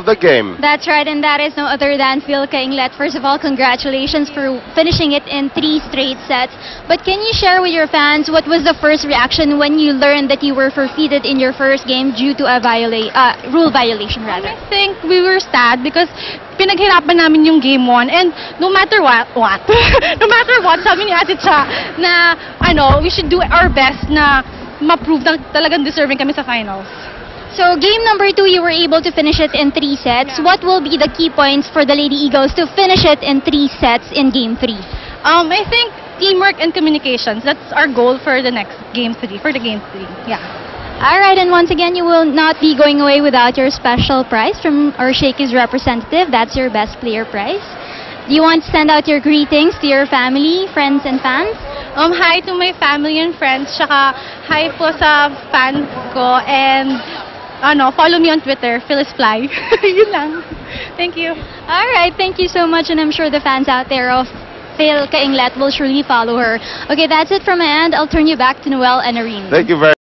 of the game. That's right, and that is no other than Phil Kainglet. First of all, congratulations for finishing it in 3 straight sets. But can you share with your fans what was the first reaction when you learned that you were forfeited in your first game due to a rule violation, rather? I think we were sad because pinaghirapan namin yung game 1 and no matter what, no matter what, sabi ni Ate Cha na we should do our best na ma-prove na talagang deserving kami sa finals. So, game number 2, you were able to finish it in 3 sets. Yeah. What will be the key points for the Lady Eagles to finish it in 3 sets in game 3? I think teamwork and communications, that's our goal for the next game 3, for the game 3. Yeah. Alright, and once again, you will not be going away without your special prize from our Shakey's representative. That's your best player prize. Do you want to send out your greetings to your family, friends, and fans? Hi to my family and friends, tsaka hi po sa fans ko, and follow me on Twitter, PhyllisFly. Yun lang. Thank you. Alright, thank you so much, and I'm sure the fans out there of Phil Kainglet will surely follow her. Okay, that's it from my end. I'll turn you back to Noel and Irene. Thank you very